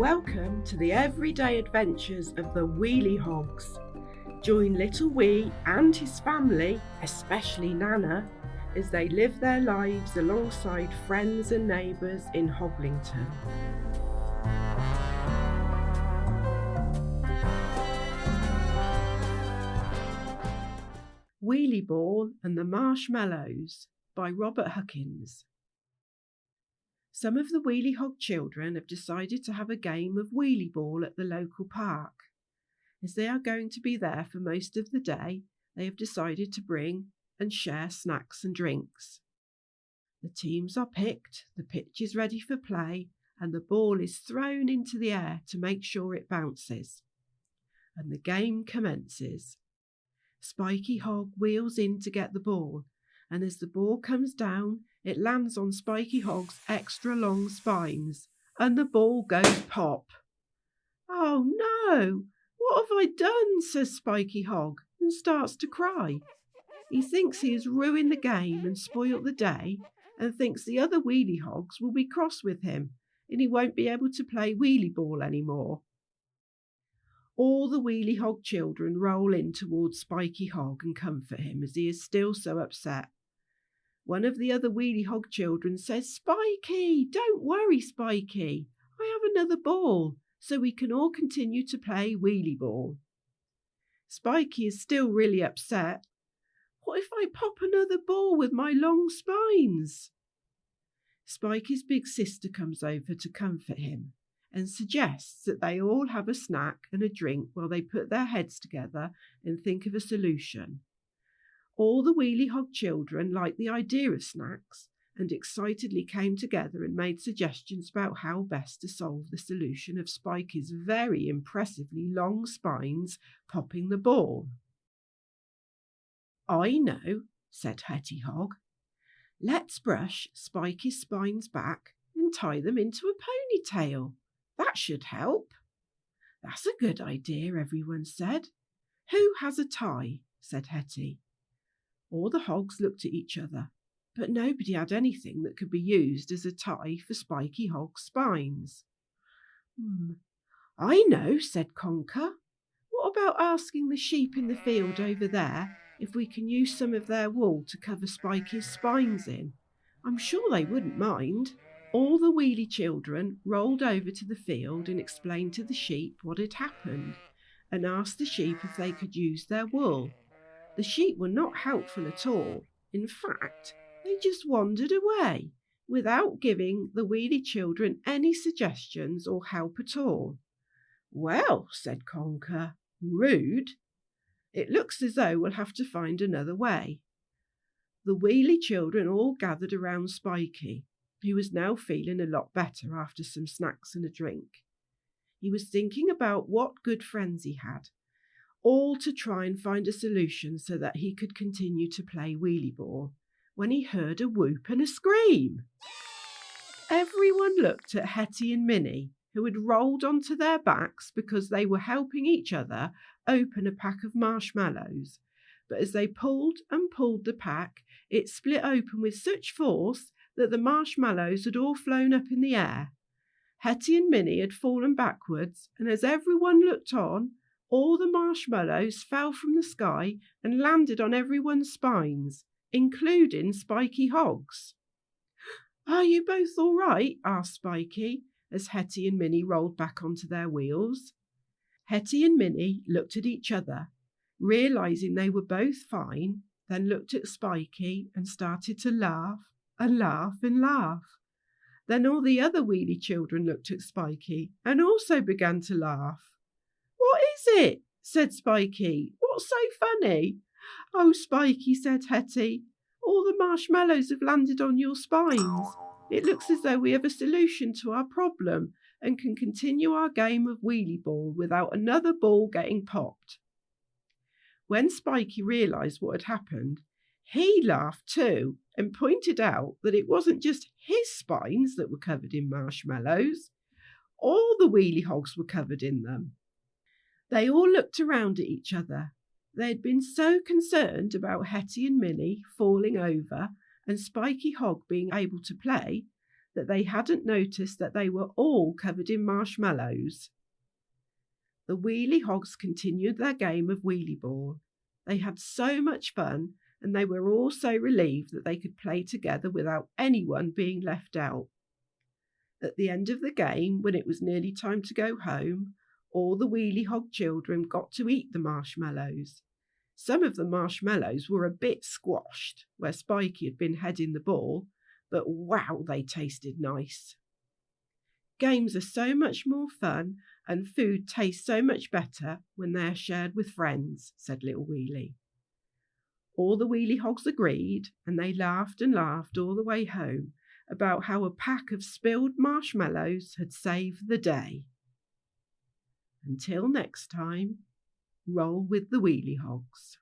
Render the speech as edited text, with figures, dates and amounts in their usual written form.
Welcome to the everyday adventures of the Wheelie Hogs. Join little Wee and his family, especially Nana, as they live their lives alongside friends and neighbours in Hoglington. Wheelieball and the Marshmallows by Robert Huckins. Some of the Wheelie Hog children have decided to have a game of wheelieball at the local park. As they are going to be there for most of the day, they have decided to bring and share snacks and drinks. The teams are picked, the pitch is ready for play, and the ball is thrown into the air to make sure it bounces. And the game commences. Spikey Hog wheels in to get the ball, and as the ball comes down, it lands on Spikey Hog's extra long spines, and the ball goes pop. "Oh no! What have I done?" says Spikey Hog, and starts to cry. He thinks he has ruined the game and spoilt the day, and thinks the other Wheelie Hogs will be cross with him, and he won't be able to play wheelie ball anymore. All the Wheelie Hog children roll in towards Spikey Hog and comfort him as he is still so upset. One of the other Wheelie Hog children says, "Spikey, don't worry, Spikey. I have another ball, so we can all continue to play wheelie ball." Spikey is still really upset. "What if I pop another ball with my long spines?" Spikey's big sister comes over to comfort him and suggests that they all have a snack and a drink while they put their heads together and think of a solution. All the Wheelie Hog children liked the idea of snacks and excitedly came together and made suggestions about how best to solve the solution of Spikey's very impressively long spines popping the ball. "I know," said Hetty Hog. "Let's brush Spikey's spines back and tie them into a ponytail. That should help." "That's a good idea," everyone said. "Who has a tie?" said Hetty. All the hogs looked at each other, but nobody had anything that could be used as a tie for Spikey Hog's spines. "I know," said Conker. "What about asking the sheep in the field over there if we can use some of their wool to cover Spikey's spines in? I'm sure they wouldn't mind." All the Wheelie children rolled over to the field and explained to the sheep what had happened and asked the sheep if they could use their wool. The sheep were not helpful at all. In fact, they just wandered away without giving the Wheelie children any suggestions or help at all. "Well," said Conker, "rude. It looks as though we'll have to find another way." The Wheelie children all gathered around Spikey, who was now feeling a lot better after some snacks and a drink. He was thinking about what good friends he had, all to try and find a solution so that he could continue to play wheelie ball, when he heard a whoop and a scream. Everyone looked at Hetty and Minnie, who had rolled onto their backs because they were helping each other open a pack of marshmallows. But as they pulled and pulled the pack, it split open with such force that the marshmallows had all flown up in the air. Hetty and Minnie had fallen backwards, and as everyone looked on, all the marshmallows fell from the sky and landed on everyone's spines, including Spikey Hog's. "Are you both all right?" asked Spikey, as Hetty and Minnie rolled back onto their wheels. Hetty and Minnie looked at each other, realizing they were both fine, then looked at Spikey and started to laugh and laugh and laugh. Then all the other Wheelie children looked at Spikey and also began to laugh. "What is it?" said Spikey. "What's so funny?" "Oh, Spikey," said Hetty, "all the marshmallows have landed on your spines. It looks as though we have a solution to our problem and can continue our game of wheelie ball without another ball getting popped." When Spikey realised what had happened, he laughed too and pointed out that it wasn't just his spines that were covered in marshmallows. All the Wheelie Hogs were covered in them. They all looked around at each other. They had been so concerned about Hetty and Minnie falling over and Spikey Hog being able to play that they hadn't noticed that they were all covered in marshmallows. The Wheelie Hogs continued their game of wheelie ball. They had so much fun, and they were all so relieved that they could play together without anyone being left out. At the end of the game, when it was nearly time to go home, all the Wheelie Hog children got to eat the marshmallows. Some of the marshmallows were a bit squashed where Spikey had been heading the ball, but wow, they tasted nice. Games are so much more fun and food tastes so much better when they are shared with friends, said little Wheelie. All the Wheelie Hogs agreed, and they laughed and laughed all the way home about how a pack of spilled marshmallows had saved the day. Until next time, roll with the Wheelie Hogs.